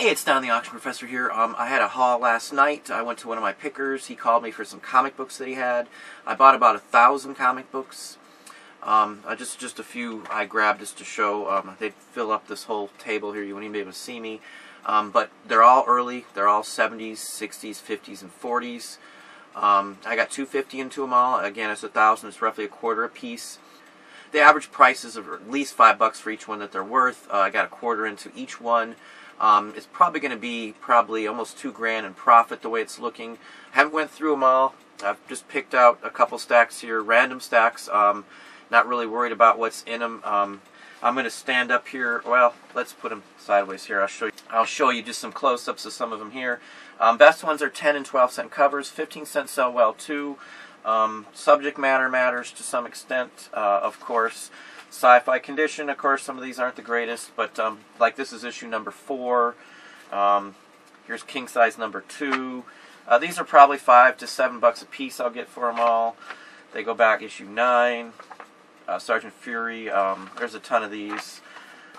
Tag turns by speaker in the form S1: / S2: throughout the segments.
S1: Hey, it's Don the Auction Professor here. I had a haul last night. I went to one of my pickers. He called me for some comic books that he had. I bought about 1,000 comic books. Just a few I grabbed just to show. They'd fill up this whole table here. You wouldn't even be able to see me. But they're all early. They're all 70s, 60s, 50s, and 40s. I got $250 into them all. Again, it's 1,000. It's roughly a quarter a piece. The average prices are at least $5 for each one that they're worth. I got a quarter into each one. It's probably going to be almost $2,000 in profit the way it's looking. Haven't went through them all. I've just picked out a couple stacks here, random stacks. Not really worried about what's in them. I'm going to stand up here. Well, let's put them sideways here. I'll show you just some close-ups of some of them here. Best ones are 10 and 12 cent covers. 15 cents sell well too. Subject matter matters to some extent, of course. Sci-fi condition, of course, some of these aren't the greatest, but like this is issue number 4. Here's king size number 2. These are probably $5 to $7 a piece I'll get for them all. They go back issue 9. Sergeant Fury, there's a ton of these.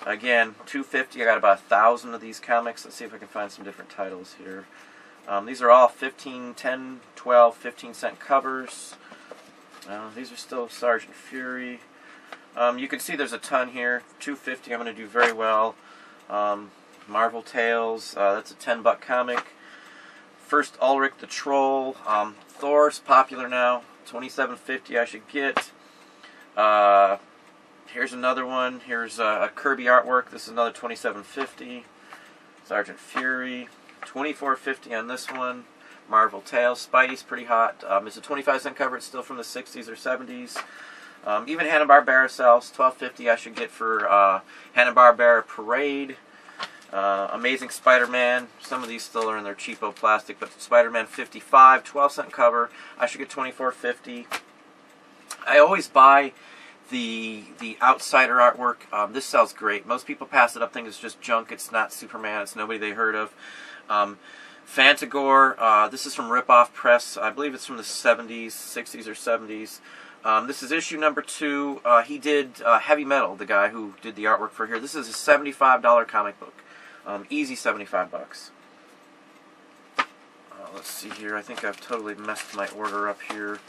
S1: Again, $250. I got about 1,000 of these comics. Let's see if I can find some different titles here. These are all 15, 10, 12, 15 cent covers. These are still Sergeant Fury. You can see there's a ton here. $250. I'm going to do very well. Marvel Tales. That's a $10 comic. First Ulrich the Troll. Thor's popular now. $27.50 I should get. Here's another one. Here's a Kirby artwork. This is another $27.50. Sergeant Fury. $24.50 on this one. Marvel Tales. Spidey's pretty hot. It's a 25 cent cover. It's still from the 60s or 70s. Even Hanna-Barbera sells. $12.50 I should get for Hanna-Barbera Parade. Amazing Spider-Man. Some of these still are in their cheapo plastic, but Spider-Man 55, 12 cent cover. I should get $24.50. I always buy the Outsider artwork. This sells great. Most people pass it up thinking it's just junk. It's not Superman. It's nobody they heard of. Fantagor. This is from Rip Off Press. I believe it's from the 70s, 60s or 70s. This is issue number 2. He did Heavy Metal, the guy who did the artwork for here. This is a $75 comic book. Easy $75. Let's see here. I think I've totally messed my order up here.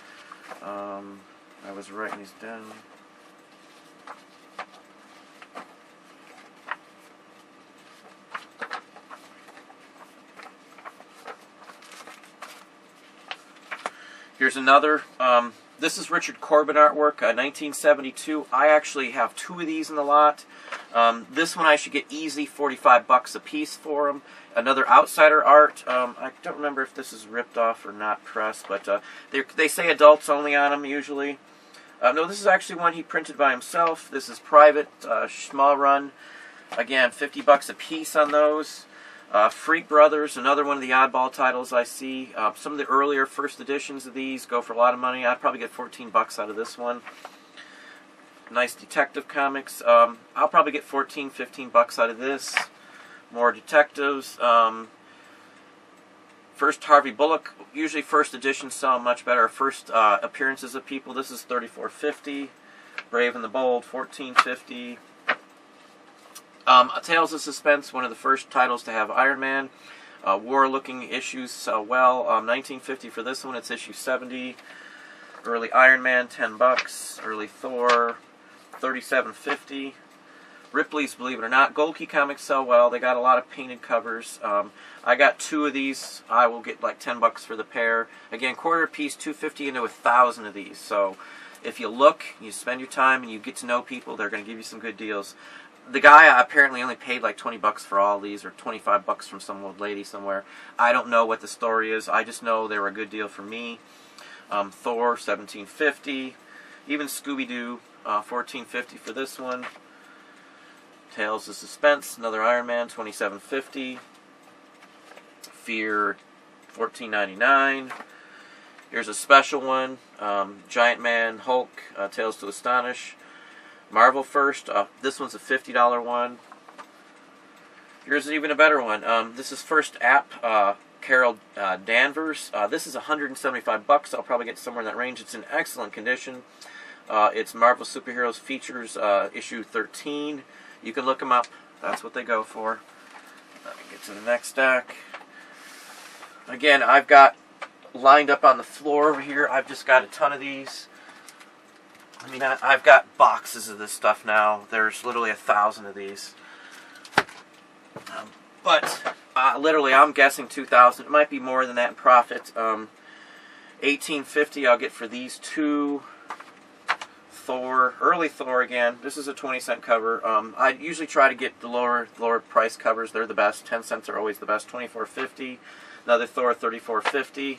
S1: I was writing these down. Here's another. This is Richard Corbin artwork, 1972. I actually have 2 of these in the lot. This one I should get easy $45 a piece for them. Another Outsider art. I don't remember if this is ripped off or not pressed, but they say adults only on them usually. No, this is actually one he printed by himself. This is private, small run. Again, $50 a piece on those. Freak Brothers, another one of the oddball titles I see. Some of the earlier first editions of these go for a lot of money. I'd probably get $14 out of this one. Nice detective comics. I'll probably get $14, $15 out of this. More detectives. First Harvey Bullock. Usually first editions sell much better. First appearances of people. This is $34.50. Brave and the Bold, $14.50. Tales of Suspense, one of the first titles to have Iron Man. War-looking issues sell well. $19.50 for this one. It's issue 70. Early Iron Man, $10. Early Thor, $37.50. Ripley's, believe it or not. Gold Key comics sell well. They got a lot of painted covers. I got 2 of these. I will get like $10 for the pair. Again, quarter piece, $250 into 1,000 of these. So if you look, you spend your time, and you get to know people, they're going to give you some good deals. The guy apparently only paid like $20 for all these, or $25 from some old lady somewhere. I don't know what the story is. I just know they were a good deal for me. Thor, $17.50. Even Scooby-Doo, $14.50 for this one. Tales of Suspense, another Iron Man, $27.50. Fear, $14.99. Here's a special one. Giant Man, Hulk, Tales to Astonish. Marvel first. This one's a $50 one. Here's an even a better one. This is First App, Carol Danvers. This is $175. I'll probably get somewhere in that range. It's in excellent condition. It's Marvel Superheroes Features, issue 13. You can look them up. That's what they go for. Let me get to the next stack. Again, I've got lined up on the floor over here. I've just got a ton of these. I mean, I've got boxes of this stuff now. There's literally 1,000 of these. But literally, I'm guessing 2,000. It might be more than that in profit. $18.50 I'll get for these two. Thor, early Thor again. This is a 20-cent cover. I usually try to get the lower price covers. They're the best. 10 cents are always the best. $24.50. Another Thor, $34.50.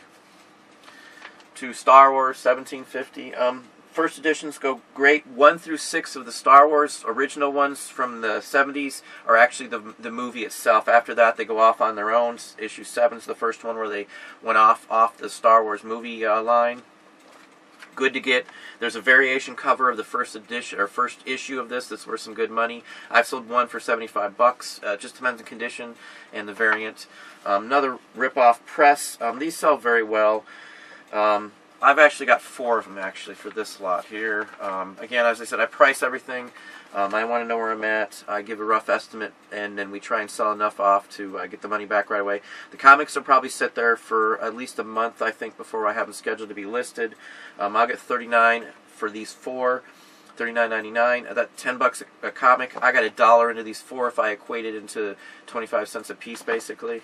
S1: Two Star Wars, $17.50. First editions go great. 1 through 6 of the Star Wars original ones from the 70s are actually the movie itself. After that, they go off on their own. Issue 7 is the first one where they went off the Star Wars movie line. Good to get. There's a variation cover of the first edition or first issue of this that's worth some good money. I've sold one for $75. Just depends on condition and the variant. Another rip-off press. These sell very well. I've actually got 4 of them actually for this lot here. Again, as I said, I price everything. I want to know where I'm at. I give a rough estimate, and then we try and sell enough off to get the money back right away. The comics will probably sit there for at least a month, I think, before I have them scheduled to be listed. I'll get $39 for these 4, $39.99. That's $10 a comic. I got $1 into these 4 if I equate it into 25 cents a piece, basically.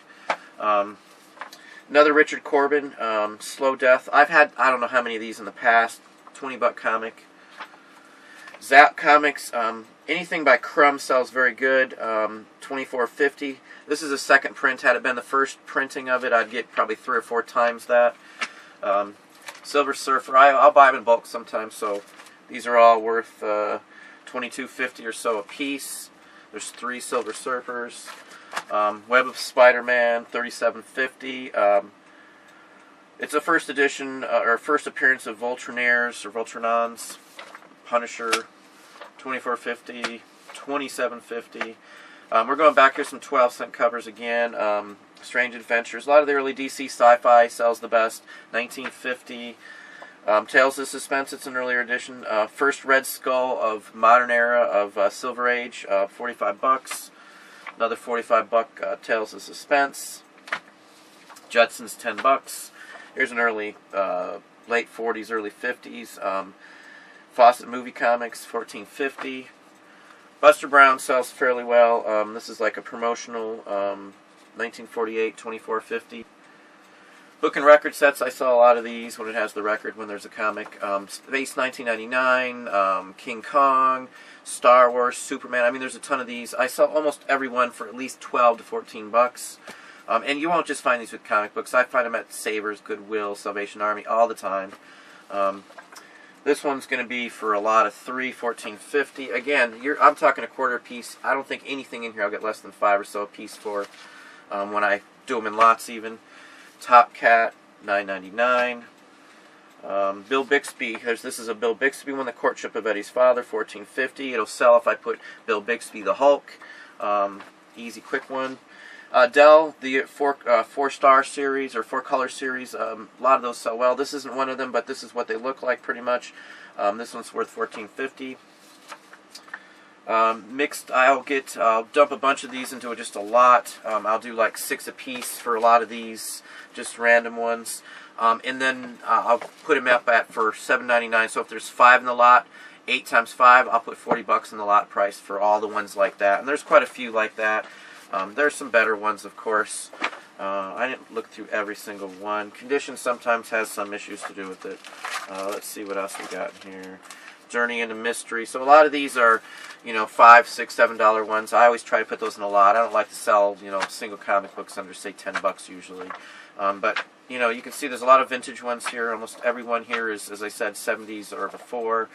S1: Another Richard Corbin, Slow Death. I've had, I don't know how many of these in the past. $20 comic. Zap Comics, anything by Crumb sells very good. $24.50. This is a second print. Had it been the first printing of it, I'd get probably 3 or 4 times that. Silver Surfer, I'll buy them in bulk sometimes, so these are all worth $22.50 or so a piece. There's 3 Silver Surfers. Web of Spider-Man, $37.50. It's a first edition, or first appearance of Voltronairs, or Voltronons. Punisher, $24.50, $27.50. We're going back here, some 12-cent covers again. Strange Adventures. A lot of the early DC sci-fi sells the best. $19.50. Tales of Suspense, it's an earlier edition. First Red Skull of modern era of Silver Age, $45. Another $45 Tales of Suspense. Jetsons, $10. Here's an early, late 40s, early 50s. Fawcett Movie Comics, $14.50. Buster Brown sells fairly well. This is like a promotional, 1948, $24.50. Book and record sets, I saw a lot of these when it has the record, when there's a comic. Space 1999, King Kong, Star Wars, Superman. I mean, there's a ton of these. I saw almost every one for at least $12 to $14. And you won't just find these with comic books. I find them at Savers, Goodwill, Salvation Army all the time. This one's going to be for a lot of $3, $14.50. Again, I'm talking a quarter piece. I don't think anything in here I'll get less than 5 or so a piece for when I do them in lots even. Top Cat, $9.99. Bill Bixby. This is a Bill Bixby one, The Courtship of Eddie's Father, $14.50. It'll sell if I put Bill Bixby the Hulk. Easy, quick one. Dell, the 4-star series or 4-color series, a lot of those sell well. This isn't one of them, but this is what they look like pretty much. This one's worth $14.50. Mixed, I'll dump a bunch of these into just a lot. I'll do like 6 a piece for a lot of these, just random ones. And then I'll put them up for $7.99. So if there's 5 in the lot, 8 times 5, I'll put $40 in the lot price for all the ones like that. And there's quite a few like that. There's some better ones, of course. I didn't look through every single one. Condition sometimes has some issues to do with it. Let's see what else we got in here. Journey into Mystery. So a lot of these are, $5, $6, $7 ones. I always try to put those in a lot. I don't like to sell, single comic books under, say, $10 usually. But, you can see there's a lot of vintage ones here. Almost every one here is, as I said, 70s or before.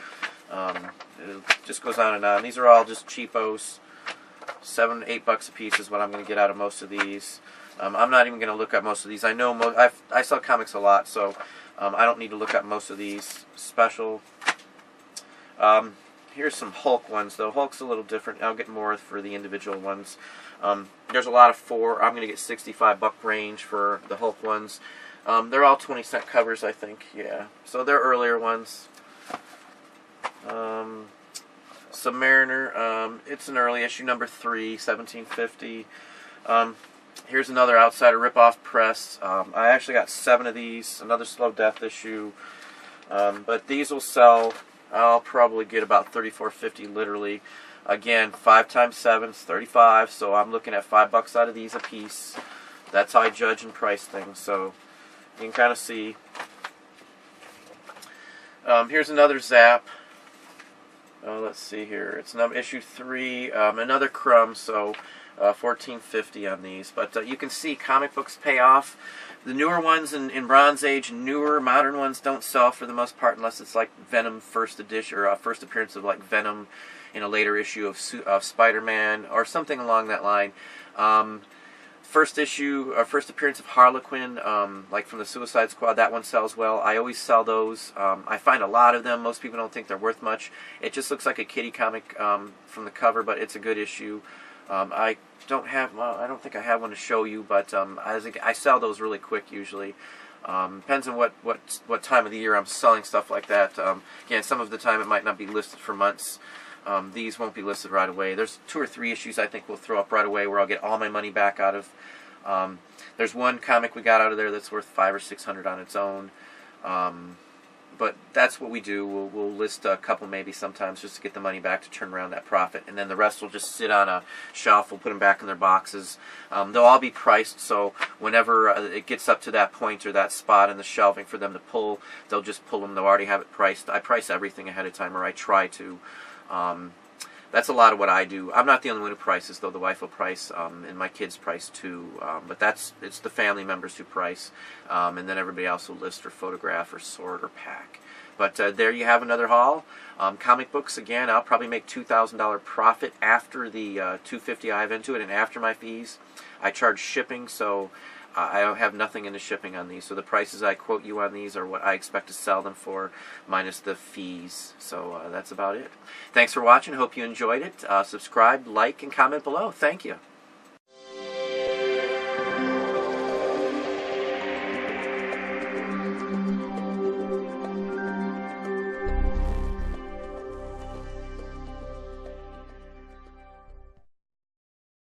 S1: It just goes on and on. These are all just cheapos. $7, $8 a piece is what I'm going to get out of most of these. I'm not even going to look up most of these. I know I sell comics a lot, so I don't need to look up most of these. Special. Here's some Hulk ones, though. Hulk's a little different. I'll get more for the individual ones. There's a lot of 4. I'm going to get $65 range for the Hulk ones. They're all 20-cent covers, I think. Yeah. So they're earlier ones. Submariner, it's an early issue, number 3, $17.50. Here's another Outsider rip-off press. I actually got 7 of these, another Slow Death issue. But these will sell, I'll probably get about $34.50 literally. Again, 5 times 7 is 35, so I'm looking at $5 out of these a piece. That's how I judge and price things, so you can kind of see. Here's another Zap. Let's see here. It's issue 3, another Crumb, so $14.50 on these. But you can see comic books pay off. The newer ones in Bronze Age, newer modern ones don't sell for the most part unless it's like Venom first edition or first appearance of like Venom in a later issue of Spider-Man or something along that line. First issue or first appearance of Harlequin, like from the Suicide Squad, that one sells well. I always sell those. I find a lot of them. Most people don't think they're worth much. It just looks like a kiddie comic from the cover, but it's a good issue. I don't think I have one to show you, but I sell those really quick usually. Depends on what time of the year I'm selling stuff like that. Again, some of the time it might not be listed for months. These won't be listed right away. There's 2 or 3 issues I think we'll throw up right away where I'll get all my money back out of. There's one comic we got out of there that's worth $500 or $600 on its own. But that's what we do. We'll list a couple maybe sometimes just to get the money back to turn around that profit. And then the rest will just sit on a shelf. We'll put them back in their boxes. They'll all be priced, so whenever it gets up to that point or that spot in the shelving for them to pull, they'll just pull them. They'll already have it priced. I price everything ahead of time, or I try to. That's a lot of what I do. I'm not the only one who prices, though. The wife will price, and my kids price too. But it's the family members who price, and then everybody else will list or photograph or sort or pack. But there you have another haul. Comic books, again, I'll probably make $2,000 profit after the $250 I have into it and after my fees. I charge shipping, so I have nothing in the shipping on these. So the prices I quote you on these are what I expect to sell them for, minus the fees. So that's about it. Thanks for watching. Hope you enjoyed it. Subscribe, like, and comment below. Thank you.